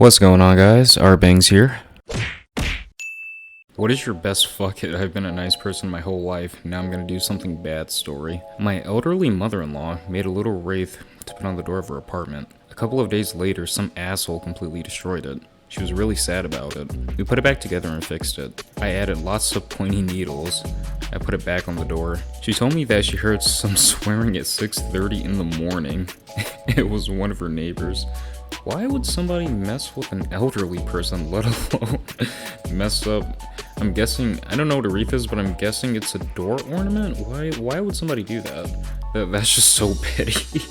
What's going on, guys? rBangerz here. What is your best fuck it? I've been a nice person my whole life. Now I'm gonna do something bad story. My elderly mother-in-law made a little wraith to put on the door of her apartment. A couple of days later, some asshole completely destroyed it. She was really sad about it. We put it back together and fixed it. I added lots of pointy needles. I put it back on the door. She told me that she heard some swearing at 6:30 in the morning. It was one of her neighbors. Why would somebody mess with an elderly person, let alone mess up? I'm guessing, I don't know what a wreath is, but I'm guessing it's a door ornament? Why would somebody do that? That's just so petty.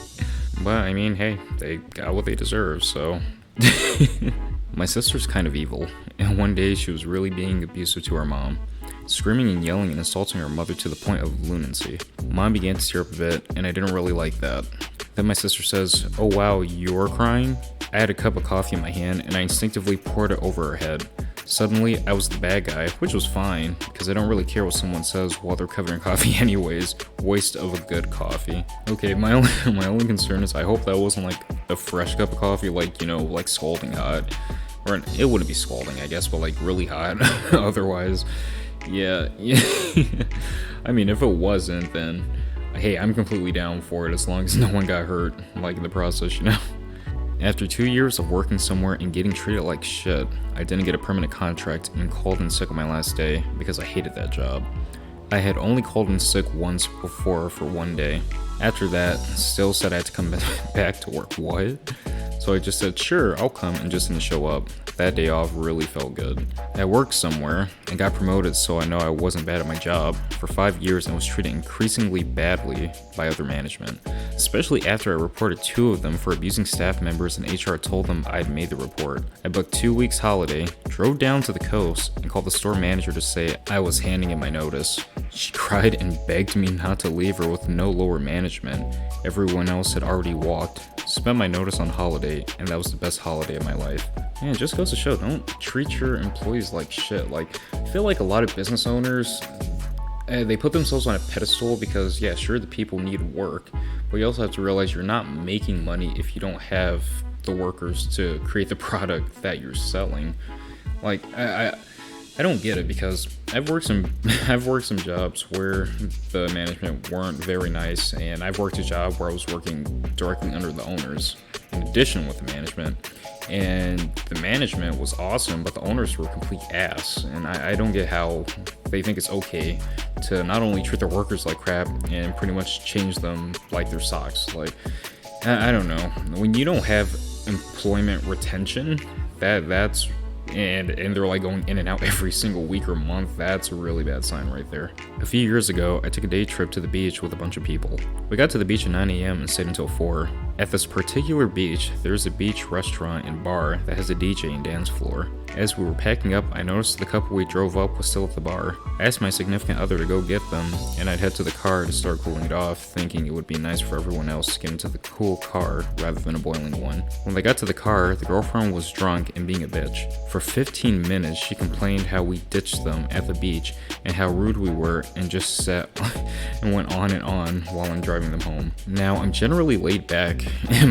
But I mean, hey, they got what they deserve, so. My sister's kind of evil, and one day she was really being abusive to her mom, screaming and yelling and insulting her mother to the point of lunacy. Mom began to tear up a bit, and I didn't really like that. Then my sister says, "Oh wow, you're crying?" I had a cup of coffee in my hand, and I instinctively poured it over her head. Suddenly, I was the bad guy, which was fine, because I don't really care what someone says while they're covering coffee anyways. Waste of a good coffee. Okay, my only concern is I hope that wasn't like a fresh cup of coffee, like, you know, like scalding hot. Or it wouldn't be scalding, I guess, but like really hot. Otherwise, yeah. I mean, if it wasn't, then hey, I'm completely down for it as long as no one got hurt, like in the process, you know? After 2 years of working somewhere and getting treated like shit, I didn't get a permanent contract and called in sick on my last day because I hated that job. I had only called in sick once before for 1 day. After that, still said I had to come back to work. What? So I just said, sure, I'll come, and just didn't show up. That day off really felt good. I worked somewhere and got promoted, so I know I wasn't bad at my job for 5 years and was treated increasingly badly by other management, especially after I reported 2 of them for abusing staff members and HR told them I'd made the report. I booked 2 weeks holiday, drove down to the coast, and called the store manager to say I was handing in my notice. She cried and begged me not to leave her with no lower management. Everyone else had already walked. Spent my notice on holiday, and that was the best holiday of my life. Man, it just goes to show, don't treat your employees like shit. Like, I feel like a lot of business owners, they put themselves on a pedestal because, yeah, sure, the people need work, but you also have to realize you're not making money if you don't have the workers to create the product that you're selling. Like, I don't get it because I've worked some jobs where the management weren't very nice, and I've worked a job where I was working directly under the owners in addition with the management, and the management was awesome, but the owners were complete ass, and I don't get how they think it's okay to not only treat their workers like crap and pretty much change them like their socks. Like, I don't know, when you don't have employment retention, that's and they're like going in and out every single week or month, that's a really bad sign right there. A few years ago, I took a day trip to the beach with a bunch of people. We got to the beach at 9 a.m. and stayed until 4. At this particular beach, there's a beach restaurant and bar that has a DJ and dance floor. As we were packing up, I noticed the couple we drove up was still at the bar. I asked my significant other to go get them, and I'd head to the car to start cooling it off, thinking it would be nice for everyone else to get into the cool car rather than a boiling one. When they got to the car, the girlfriend was drunk and being a bitch. For 15 minutes, she complained how we ditched them at the beach and how rude we were, and just sat and went on and on while I'm driving them home. Now, I'm generally laid back,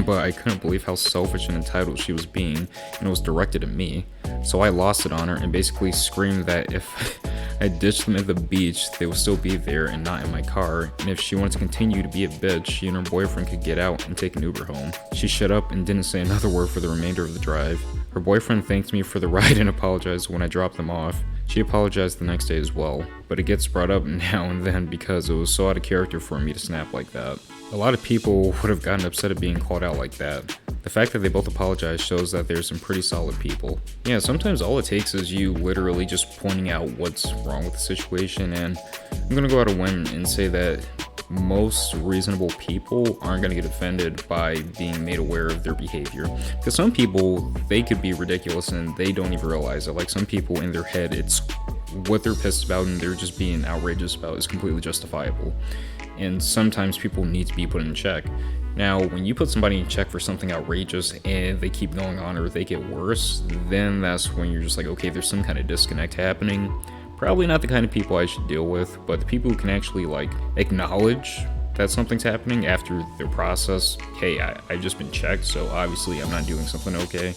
but I couldn't believe how selfish and entitled she was being, and it was directed at me. So I lost it on her and basically screamed that if I ditched them at the beach, they would still be there and not in my car, and if she wanted to continue to be a bitch, she and her boyfriend could get out and take an Uber home. She shut up and didn't say another word for the remainder of the drive. Her boyfriend thanked me for the ride and apologized when I dropped them off. She apologized the next day as well, but it gets brought up now and then because it was so out of character for me to snap like that. A lot of people would have gotten upset at being called out like that. The fact that they both apologized shows that they're some pretty solid people. Yeah, sometimes all it takes is you literally just pointing out what's wrong with the situation, and I'm gonna go out on a whim and say that most reasonable people aren't going to get offended by being made aware of their behavior. Because some people, they could be ridiculous and they don't even realize it. Like, some people in their head, it's what they're pissed about and they're just being outrageous about is completely justifiable. And sometimes people need to be put in check. Now, when you put somebody in check for something outrageous and they keep going on or they get worse, then that's when you're just like, okay, there's some kind of disconnect happening. Probably not the kind of people I should deal with, but the people who can actually like acknowledge that something's happening after their process. Hey, I've just been checked, so obviously I'm not doing something okay.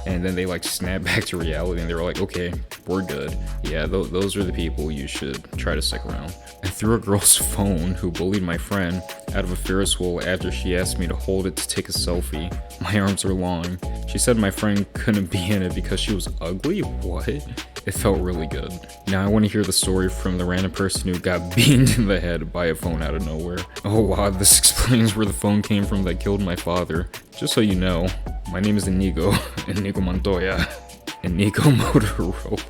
And then they like snap back to reality and they were like, okay, we're good. Yeah, those are the people you should try to stick around. I threw a girl's phone who bullied my friend out of a Ferris wheel after she asked me to hold it to take a selfie. My arms are long. She said my friend couldn't be in it because she was ugly? What? It felt really good. Now I want to hear the story from the random person who got beamed in the head by a phone out of nowhere. Oh wow, this explains where the phone came from that killed my father. Just so you know, my name is Inigo Montoya. Inigo Motorola.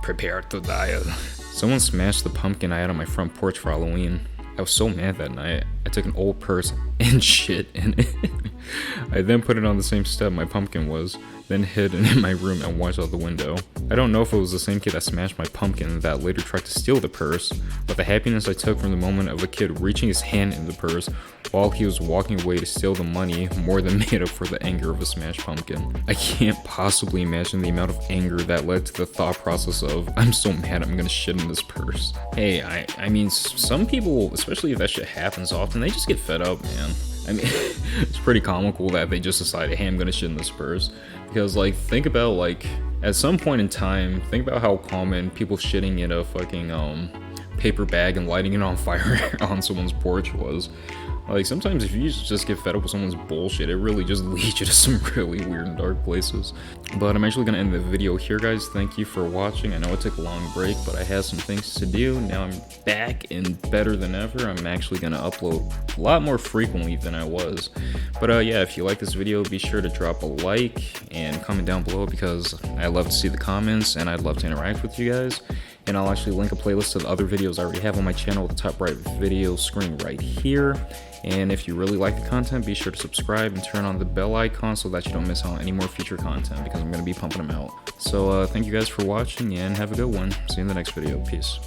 Prepare to die. Someone smashed the pumpkin I had on my front porch for Halloween. I was so mad that night. I took an old purse and shit in it. I then put it on the same step my pumpkin was, then hid it in my room and watched out the window. I don't know if it was the same kid that smashed my pumpkin that later tried to steal the purse, but the happiness I took from the moment of a kid reaching his hand in the purse while he was walking away to steal the money more than made up for the anger of a smashed pumpkin. I can't possibly imagine the amount of anger that led to the thought process of, I'm so mad I'm gonna shit in this purse. Hey, I mean, some people, especially if that shit happens often, they just get fed up, man. I mean, it's pretty comical that they just decided, hey, I'm gonna shit in this purse. Because, like, think about, like, at some point in time, think about how common people shitting in a fucking, paper bag and lighting it on fire on someone's porch was. Like, sometimes if you just get fed up with someone's bullshit, it really just leads you to some really weird and dark places. But I'm actually gonna end the video here, guys. Thank you for watching. I know it took a long break, but I had some things to do. Now I'm back and better than ever. I'm actually gonna upload a lot more frequently than I was. But yeah, if you like this video, be sure to drop a like and comment down below because I love to see the comments and I'd love to interact with you guys. And I'll actually link a playlist to the other videos I already have on my channel at the top right video screen right here. And if you really like the content, be sure to subscribe and turn on the bell icon so that you don't miss out on any more future content because I'm going to be pumping them out. So thank you guys for watching and have a good one. See you in the next video. Peace.